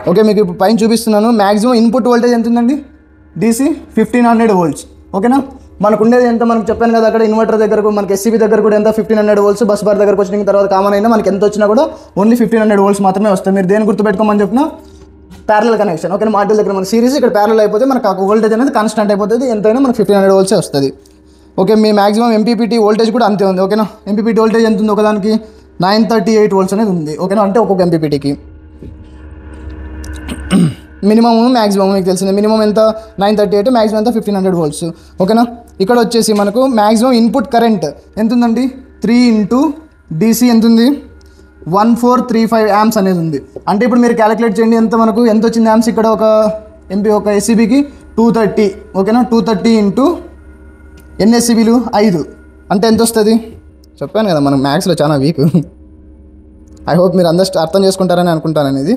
Okay, మీకు ఇప్పుడు పైన చూపిస్తున్నాను. మ్యాక్సిమం ఇన్పుట్ వోల్టేజ్ ఎంత ఉందండి? DC 1500 volts. ఓకేనా, మనకు ఉండేది ఎంత మనకు చెప్పాను కదా, అక్కడ ఇన్వర్టర్ దగ్గర మనకి SCB దగ్గర కూడా ఎంత 1500 volts. బస్ బార్ దగ్గరకు వచ్చిన తర్వాత కామన్ అయినా మనకి ఎంత వచ్చినా కూడా ఓన్లీ 1500 volts మాత్రమే వస్తాయి. మీరు దేని గుర్తుపెట్టుకోమని చెప్పిన ప్యారలల్ కనెక్షన్. ఓకేనా, మాడ్యూల్ దగ్గర మన సిరీస్ ఇక్కడ ప్యారలల్ అయిపోతే మనకు ఆ వోల్టేజ్ అనేది కాన్స్టెంట్ అయిపోతుంది. ఎంతైనా మనకు 1500 volts వస్తుంది. ఓకే, మీ మ్యాక్సిమం MPPT వోల్టేజ్ కూడా అంతే ఉంది. ఓకేనా, MPPT వోల్టేజ్ ఎంత ఉంది? ఒకదానికి 938 volts అనేది ఉంది. ఓకేనా, అంటే ఒక్కొక్క MPPTకి మినిమమ్ మ్యాక్సిమం మీకు తెలిసింది. మినిమం ఎంత? 938, మ్యాక్సిమం ఎంత? 1500 volts. ఓకేనా, ఇక్కడ వచ్చేసి మనకు మ్యాక్సిమం ఇన్పుట్ కరెంట్ ఎంత ఉందండి? 3 into DC ఎంత ఉంది? 1435 amps అనేది ఉంది. అంటే ఇప్పుడు మీరు క్యాలిక్యులేట్ చేయండి, ఎంత మనకు ఎంత వచ్చింది amps ఇక్కడ ఒక SCBకి 230. ఓకేనా, 230 into ఎన్ని SCBలు? 5. అంటే ఎంత వస్తుంది? చెప్పాను కదా మనం మ్యాథ్స్లో చాలా వీక్. ఐ హోప్ మీరు అర్థం చేసుకుంటారని అనుకుంటాను. అనేది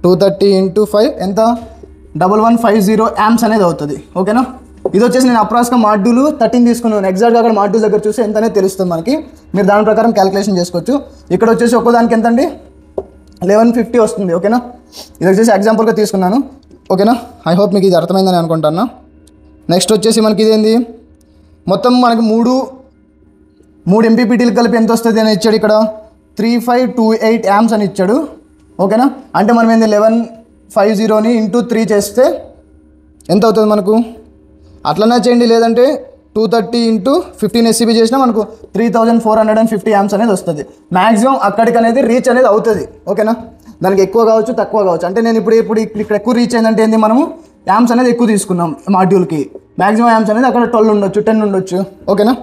230 into 5 ఎంత? 1150 amps అనేది అవుతుంది. ఓకేనా, ఇది వచ్చేసి నేను అప్రాక్స్గా మాడ్యూల్ 13 తీసుకున్నాను. ఎగ్జాక్ట్గా అక్కడ మాడ్యూల్ దగ్గర చూసి ఎంత అనేది తెలుస్తుంది మనకి. మీరు దాని ప్రకారం క్యాలిక్యులేషన్ చేసుకోవచ్చు. ఇక్కడ వచ్చేసి ఒక్కోదానికి ఎంత అండి? 1150 వస్తుంది. ఓకేనా, ఇది వచ్చేసి ఎగ్జాంపుల్గా తీసుకున్నాను. ఓకేనా, ఐ హోప్ మీకు ఇది అర్థమైందని అనుకుంటున్నా. నెక్స్ట్ వచ్చేసి మనకి ఇదేంది, మొత్తం మనకి మూడు MPPTలు కలిపి ఎంత వస్తుంది అని ఇచ్చాడు. ఇక్కడ 3528 amps అని ఇచ్చాడు. ఓకేనా, అంటే మనం ఏంది 1150ని ఇంటూ 3 చేస్తే ఎంత అవుతుంది మనకు? అట్లనే చేయండి, లేదంటే 230 into 15 SCB చేసినా మనకు 3450 amps అనేది వస్తుంది. మ్యాక్సిమం అక్కడికి అనేది రీచ్ అనేది అవుతుంది. ఓకేనా, దానికి ఎక్కువ కావచ్చు తక్కువ కావచ్చు. అంటే నేను ఇప్పుడు ఇక్కడ ఎక్కువ రీచ్ అయిందంటే ఏంది, మనము యాంప్స్ అనేది ఎక్కువ తీసుకున్నాం మాడ్యూల్కి. మ్యాక్సిమం యాంప్స్ అనేది అక్కడ 12 ఉండొచ్చు, 10 ఉండొచ్చు. ఓకేనా,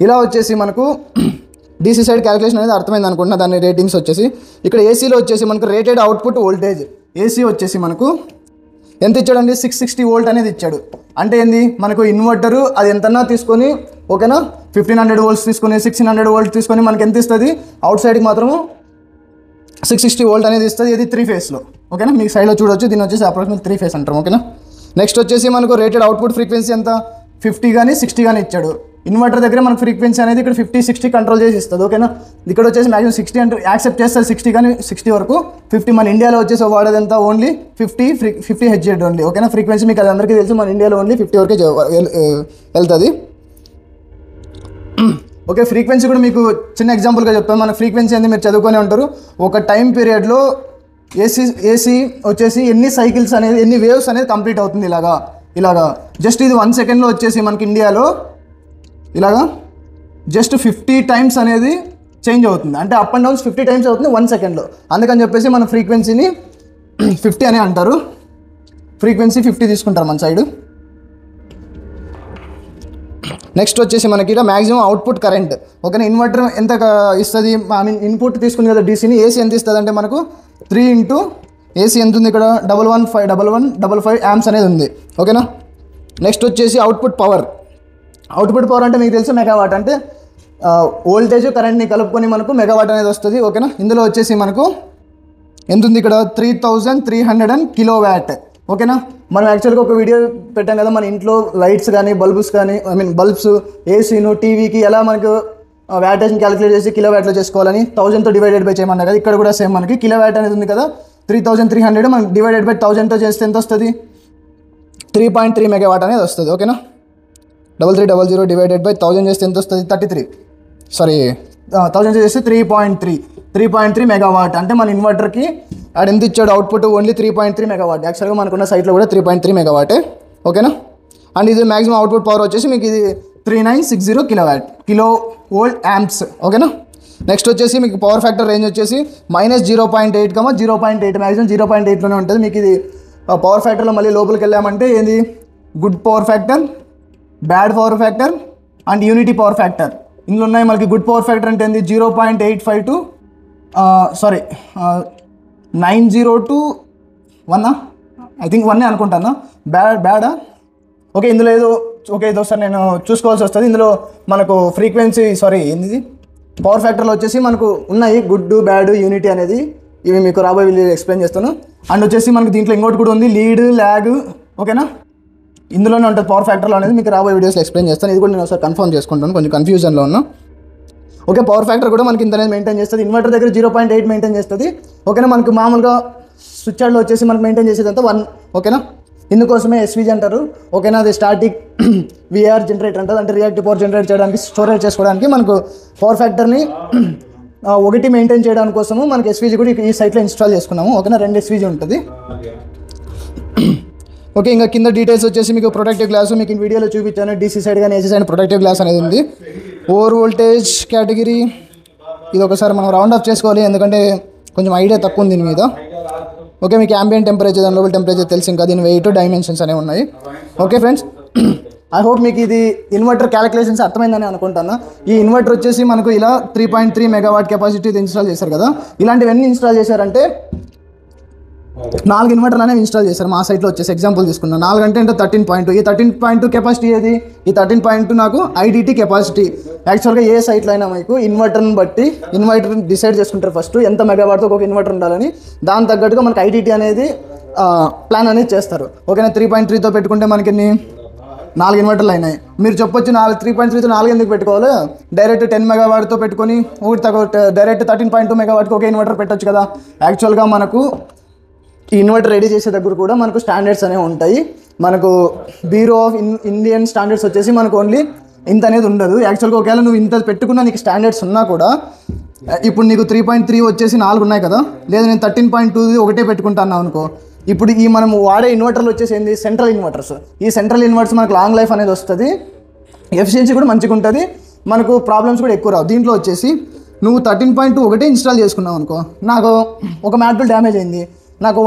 ఇలా వచ్చేసి మనకు DC సైడ్ క్యాలిక్యులేషన్ అనేది అర్థమైంది అనుకుంటున్నా. దాని రేటింగ్స్ వచ్చేసి ఇక్కడ ఏసీలో వచ్చేసి మనకు రేటెడ్ అవుట్పుట్ వోల్టేజ్ ఏసీ వచ్చేసి మనకు ఎంత ఇచ్చాడండి? 660 volt అనేది ఇచ్చాడు. అంటే ఏంది, మనకు ఇన్వర్టరు అది ఎంతన్నా తీసుకొని, ఓకేనా, 1500 volts తీసుకొని 1600 volts తీసుకొని మనకి ఎంత ఇస్తుంది? అవుట్ సైడ్కి మాత్రము 660 volt అనేది ఇస్తుంది. ఇది 3 phase. ఓకేనా, మీకు సైడ్లో చూడొచ్చు. దీని వచ్చేసి అప్రాక్సిమేట్ 3 phase అంటారు. ఓకేనా, నెక్స్ట్ వచ్చేసి మనకు రేటెడ్ అవుట్పుట్ ఫ్రీక్వెన్సీ ఎంత? 50 కానీ 60 కానీ ఇచ్చాడు. ఇన్వర్టర్ దగ్గర మనకు ఫ్రీక్వెన్సీ అనేది ఇక్కడ 50, 60 కంట్రోల్ చేసి ఇస్తుంది. ఓకేనా, ఇక్కడ వచ్చేసి మ్యాక్సిమం 60 అంటే యాక్సెప్ట్ చేస్తారు. 60 కానీ 60 వరకు. 50 మన ఇండియాలో వచ్చేసి వాడేది ఎంత? Only 50 Hz only. ఓకేనా, ఫ్రీక్వెన్సీ మీకు అది అందరికీ తెలుసు. మన ఇండియాలో ఓన్లీ 50 వరకే వెళ్తుంది. ఓకే, ఫ్రీక్వెన్సీ కూడా మీకు చిన్న ఎగ్జాంపుల్గా చెప్తాను. మన ఫ్రీక్వెన్సీ అనేది మీరు చదువుకొని ఉంటారు. ఒక టైం పీరియడ్లో ఏసీ వచ్చేసి ఎన్ని సైకిల్స్ అనేది, ఎన్ని వేవ్స్ అనేది కంప్లీట్ అవుతుంది. ఇలాగా జస్ట్ ఇది 1 సెకండ్లో వచ్చేసి మనకి ఇండియాలో ఇలాగా జస్ట్ 50 times అనేది చేంజ్ అవుతుంది. అంటే అప్ అండ్ డౌన్స్ 50 times అవుతుంది 1 సెకండ్లో. అందుకని చెప్పేసి మన ఫ్రీక్వెన్సీని 50 అని అంటారు. ఫ్రీక్వెన్సీ 50 తీసుకుంటారు మన సైడ్. నెక్స్ట్ వచ్చేసి మనకి ఇక్కడ మ్యాక్సిమం అవుట్పుట్ కరెంట్. ఓకేనా, ఇన్వర్టర్ ఎంత ఇస్తుంది? ఐ మీన్ ఇన్పుట్ తీసుకుంది కదా డీసీని. ఏసీ ఎంత ఇస్తుంది అంటే మనకు 3 into ఏసీ ఎంత ఉంది? ఇక్కడ 1155 amps అనేది ఉంది. ఓకేనా, నెక్స్ట్ వచ్చేసి అవుట్పుట్ పవర్ అంటే మీకు తెలుసు మెగావాట్. అంటే వోల్టేజ్ కరెంట్ని కలుపుకొని మనకు మెగావాట్ అనేది వస్తుంది. ఓకేనా, ఇందులో వచ్చేసి మనకు ఎంత ఉంది? ఇక్కడ 3300 kilowatt. ఓకేనా, మనం యాక్చువల్గా ఒక వీడియో పెట్టాం కదా, మన ఇంట్లో లైట్స్ కానీ బల్బ్స్ కానీ, ఐ మీన్ బల్బ్స్, ఏసీను, టీవీకి ఎలా మనకు వ్యాటేజ్ని క్యాలిక్యులేట్ చేసి కిలోవాట్లో చేసుకోవాలని 1000తో డివైడెడ్ బై చేయమన్నారు కదా. ఇక్కడ కూడా సేమ్ మనకి కిలోవాట్ అనేది ఉంది కదా, 3300 మనం డివైడెడ్ బై 1000తో చేస్తే ఎంత వస్తుంది? 3.3 మెగావాట్ అనేది వస్తుంది. ఓకేనా, 3300 డివైడెడ్ బై 1000 చేస్తే ఎంత వస్తుంది? 1000 చేస్తే 3.3 మెగావాట్. అంటే మన ఇన్వర్టర్కి ఆడ ఎంత ఇచ్చాడు అవుట్పుట్? Only 3.3 megawatt. యాక్చువల్గా మనకున్న సైట్లో కూడా 3.3 మెగావాటే. ఓకేనా, అండ్ ఇది మ్యాక్సిమం అవుట్పుట్ పవర్ వచ్చేసి మీకు ఇది 3960 కిలో వోల్ట్ యాంప్స్. ఓకేనా, నెక్స్ట్ వచ్చేసి మీకు పవర్ ఫ్యాక్టర్ రేంజ్ వచ్చేసి -0.8, 0.8 మ్యాక్సిమం 0.8లోనే ఉంటుంది. మీకు ఇది పవర్ ఫ్యాక్టర్లో మళ్ళీ లోపలికి వెళ్ళామంటే ఏంది? Good power factor, bad power factor and unity power factor ఇందులో ఉన్నాయి. మనకి గుడ్ పవర్ ఫ్యాక్టర్ అంటే ఏంది? 0.85 to 90 to 1, ఐ థింక్ 1 అనుకుంటాను. బ్యాడా? ఓకే, ఇందులో ఏదో ఇది ఒకసారి నేను చూసుకోవాల్సి వస్తుంది. ఇందులో మనకు ఫ్రీక్వెన్సీ ఏంది పవర్ ఫ్యాక్టర్లో వచ్చేసి మనకు ఉన్నాయి గుడ్, బ్యాడ్, యూనిటీ అనేది. ఇవి మీకు రాబోయే వీడియోలో ఎక్స్ప్లెయిన్ చేస్తాను. అండ్ వచ్చేసి మనకి దీంట్లో ఇంకోటి కూడా ఉంది, లీడ్, ల్యాగ్. ఓకేనా, ఇందులోనే ఉంటుంది పవర్ ఫ్యాక్టర్లో అనేది. మీకు రాబోయే వీడియోస్లో ఎక్స్ప్లెయిన్ చేస్తాను. ఇది కూడా నేను ఒకసారి కన్ఫర్మ్ చేసుకుంటాను, కొంచెం కన్ఫ్యూజన్లో ఉన్నా. ఓకే, పవర్ ఫ్యాక్టర్ కూడా మనకి ఇంత అనేది మెయింటైన్ చేస్తుంది. ఇన్వర్టర్ దగ్గర 0.8 మెయింటైన్ చేస్తుంది. ఓకేనా, మనకి మామూలుగా స్విచ్ యార్డ్లో వచ్చేసి మనకు మెయింటైన్ చేసేదంతా 1. ఓకేనా, ఇందుకోసమే ఎస్వీజీ అంటారు. ఓకేనా, అది స్టాటిక్ విఆర్ జనరేటర్ అంటారు. అంటే రియాక్టివ్ పవర్ జనరేట్ చేయడానికి, స్టోరేజ్ చేసుకోవడానికి మనకు పవర్ ఫ్యాక్టర్ని 1 మెయింటైన్ చేయడానికి కోసము మనకి ఎస్వీజీ కూడా ఈ సైట్లో ఇన్స్టాల్ చేసుకున్నాము. ఓకేనా, 2 ఎస్వీజీ ఉంటుంది. ఓకే, ఇంకా కింద డీటెయిల్స్ వచ్చేసి మీకు ప్రొటెక్టివ్ గ్లాస్ మీకు ఈ వీడియోలో చూపించాను. డీసీ సైడ్ కానీ ఏసీ సైడ్ ప్రొటెక్టివ్ గ్లాస్ అనేది ఉంది. ఓవర్ వోల్టేజ్ కేటగిరీ ఇది ఒకసారి మనం రౌండ్ ఆఫ్ చేసుకోవాలి, ఎందుకంటే కొంచెం ఐడియా తక్కువ ఉంది దీని మీద. ఓకే, మీకు యాంబియంట్ టెంపరేచర్, దాని లోపల టెంపరేచర్ తెలిసి, ఇంకా దీని వెయిట్, డైమెన్షన్స్ అనేవి ఉన్నాయి. ఓకే ఫ్రెండ్స్, ఐ హోప్ మీకు ఇది ఇన్వర్టర్ క్యాలిక్యులేషన్స్ అర్థమైందని అనుకుంటాను. ఈ ఇన్వర్టర్ వచ్చేసి మనకు ఇలా 3.3 మెగావాట్ కెపాసిటీ ఇన్స్టాల్ చేశారు కదా. ఇలాంటివన్నీ ఇన్స్టాల్ చేశారంటే 4 ఇన్వర్టర్లు అనేవి ఇన్స్టాల్ చేశారు మా సైట్లో వచ్చేసి. ఎగ్జాంపుల్ తీసుకున్నాను, 4 అంటే 13.2. ఈ 13.2 కెపాసిటీ ఏది? ఈ 13.2 నాకు ఐడిటీ కెపాసిటీ. యాక్చువల్గా ఏ సైట్లో అయినా మీకు ఇన్వర్టర్ని బట్టి ఇన్వర్టర్ డిసైడ్ చేసుకుంటారు ఫస్ట్ ఎంత మెగావాట్తో ఒక ఇన్వర్టర్ ఉండాలని. దాని తగ్గట్టుగా మనకి ఐడిటీ అనేది ప్లాన్ అనేది చేస్తారు. ఓకేనా, 3.3తో పెట్టుకుంటే మనకి 4 ఇన్వర్టర్లు అయినాయి. మీరు చెప్పొచ్చు 3.3తో 4 ఎందుకు పెట్టుకోవాలి, డైరెక్ట్ 10 మెగావాట్తో పెట్టుకొని డైరెక్ట్ 13.2 మెగావాట్కి ఒక ఇన్వర్టర్ పెట్టచ్చు కదా. యాక్చువల్గా మనకు ఈ ఇన్వర్టర్ రెడీ చేసే దగ్గర కూడా మనకు స్టాండర్డ్స్ అనేవి ఉంటాయి. మనకు బ్యూరో ఆఫ్ ఇండియన్ స్టాండర్డ్స్ వచ్చేసి మనకు ఓన్లీ ఇంత అనేది ఉండదు. యాక్చువల్గా ఒకవేళ నువ్వు ఇంత పెట్టుకున్నా నీకు స్టాండర్డ్స్ ఉన్నా కూడా, ఇప్పుడు నీకు 3.3 వచ్చేసి 4 ఉన్నాయి కదా, లేదా నేను 13.2 ఒకటే పెట్టుకుంటాను అనుకో. ఇప్పుడు ఈ మనం వాడే ఇన్వర్టర్లు వచ్చేసి ఏంది, సెంట్రల్ ఇన్వర్టర్స్. ఈ సెంట్రల్ ఇన్వర్టర్స్ మనకు లాంగ్ లైఫ్ అనేది వస్తుంది, ఎఫిషియన్సీ కూడా మంచిగా ఉంటుంది, మనకు ప్రాబ్లమ్స్ కూడా ఎక్కువ రావు. దీంట్లో వచ్చేసి నువ్వు 13.2 ఒకటే ఇన్స్టాల్ చేసుకున్నావు అనుకో, నాకు ఒక మ్యాట్ బిల్ డ్యామేజ్ అయింది, నాకు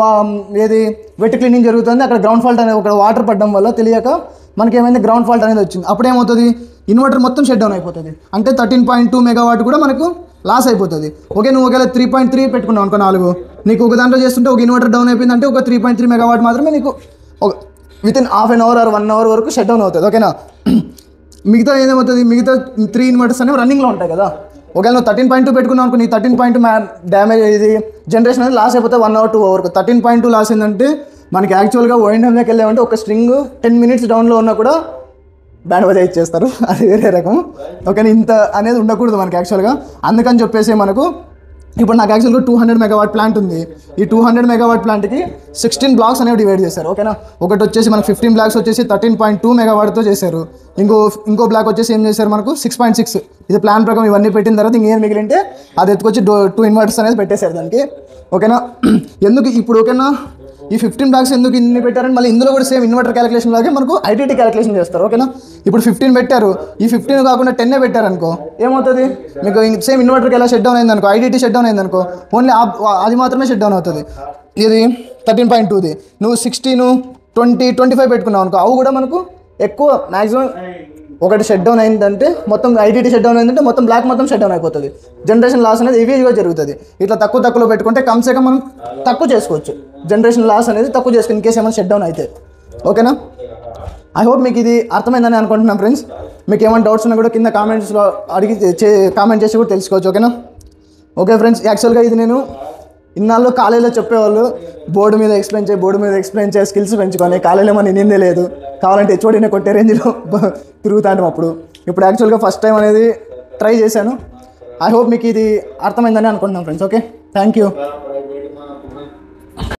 ఏది వెట్ క్లీనింగ్ జరుగుతుంది, అక్కడ గ్రౌండ్ ఫాల్ట్ అనేది ఒక వాటర్ పడడం వల్ల తెలియక మనకి ఏమైంది, గ్రౌండ్ ఫాల్ట్ అనేది వచ్చింది. అప్పుడు ఏమవుతుంది, ఇన్వర్టర్ మొత్తం షట్ డౌన్ అయిపోతుంది. అంటే 13.2 మెగావాట్ కూడా మనకు లాస్ అయిపోతుంది. ఓకే, నువ్వు ఒకవేళ 3.3 పెట్టుకున్నావు అనుకో, 4 నీకు ఒక దాంట్లో చేస్తుంటే ఒక ఇన్వర్టర్ డౌన్ అయిపోయింది అంటే ఒక 3.3 మెగావాట్ మాత్రమే నీకు within half an hour or 1 hour వరకు షట్ డౌన్ అవుతుంది. ఓకేనా, మిగతా ఏమవుతుంది, మిగతా 3 ఇన్వర్టర్స్ అనేవి రన్నింగ్లో ఉంటాయి కదా. ఒకవేళ నువ్వు 13.2 పెట్టుకున్నావు అనుకో, నీ 13.2 డ్యామేజ్ ఇది జనరేషన్ అనేది లాస్ అయిపోతే 1 అవర్ 2 అవర్కు. 13.2 లాస్ ఏంటంటే మనకి యాక్చువల్గా ఓఎన్ఎంలోకి వెళ్ళామంటే ఒక స్ట్రింగ్ 10 మినిట్స్ డౌన్లో ఉన్నా కూడా బ్యాండ్ బజా ఇచ్చేస్తారు, అది వేరే రకం. ఓకేనా, ఇంత అనేది ఉండకూడదు మనకి యాక్చువల్గా. అందుకని చెప్పేసి మనకు ఇప్పుడు నాకు యాక్చువల్గా 200 మెగావాట్ ప్లాంట్ ఉంది. ఈ 200 మెగావాట్ ప్లాంట్కి 16 బ్లాక్స్ అనేవి డివైడ్ చేశారు. ఓకేనా, ఒకటి వచ్చేసి మనకు 15 బ్లాక్స్ వచ్చేసి 13.2 మెగావాట్తో చేశారు. ఇంకో బ్లాక్ వచ్చేసి ఏం చేశారు మనకు 6.6. ఇది ప్లాన్ ప్రకారం ఇవన్నీ పెట్టిన తర్వాత ఇంకేం మిగిలింటే అది ఎత్తుకొచ్చి 2 ఇన్వర్టర్స్ అనేది పెట్టేశారు దానికి. ఓకేనా, ఎందుకు ఇప్పుడు ఓకేనా ఈ 15 బ్లాక్స్ ఎందుకు ఇన్ని పెట్టారని మళ్ళీ ఇందులో కూడా సేమ్ ఇన్వర్టర్ క్యాలిక్యులేషన్ లాగే మనకు ఐటీటీ క్యాలిక్యులేషన్ చేస్తారు. ఓకేనా, ఇప్పుడు 15 పెట్టారు, ఈ 15 కాకుండా 10 పెట్టారు అనుకో, ఏమవుతుంది మీకు సేమ్ ఇన్వర్టర్కి ఎలా షట్ డౌన్ అయింది అనుకో, ఐటీటీ షట్ డౌన్ అయింది అనుకో, ఓన్లీ అది మాత్రమే షట్ డౌన్ అవుతుంది. ఇది 13.2ది నువ్వు 16, 20, 25 పెట్టుకున్నావు అనుకో, అవి కూడా మనకు ఎక్కువ మ్యాక్సిమం ఒకటి షట్ డౌన్ అయిందంటే మొత్తం ఐటీటీ షట్ డౌన్ అయిందంటే మొత్తం బ్లాక్ మొత్తం షట్ డౌన్ అయిపోతుంది. జనరేషన్ లాస్ అనేది ఈజీగా జరుగుతుంది. ఇట్లా తక్కువలో పెట్టుకుంటే కమ్సేకం మనం తక్కువ చేసుకోవచ్చు. జనరేషన్ లాస్ అనేది తక్కువ చేసుకుని ఇన్ కేసు ఏమైనా షట్ డౌన్ అయితే. ఓకేనా, ఐ హోప్ మీకు ఇది అర్థమైందని అనుకుంటున్నాను ఫ్రెండ్స్. మీకు ఏమైనా డౌట్స్ ఉన్నా కూడా కింద కామెంట్స్లో కామెంట్ చేసి కూడా తెలుసుకోవచ్చు. ఓకేనా, ఓకే ఫ్రెండ్స్, యాక్చువల్గా ఇది నేను ఇన్నాళ్ళు కాలేజీలో చెప్పేవాళ్ళు బోర్డు మీద ఎక్స్ప్లెయిన్ చేయ స్కిల్స్ పెంచుకొని, కాలేజీలో మన నిందే లేదు, కావాలంటే హెచ్ఓడినే కొట్టే రేంజ్లో తిరుగుతాంటాం అప్పుడు. ఇప్పుడు యాక్చువల్గా ఫస్ట్ టైం అనేది ట్రై చేశాను. ఐ హోప్ మీకు ఇది అర్థమైందని అనుకుంటున్నాను ఫ్రెండ్స్. Okay, thank you.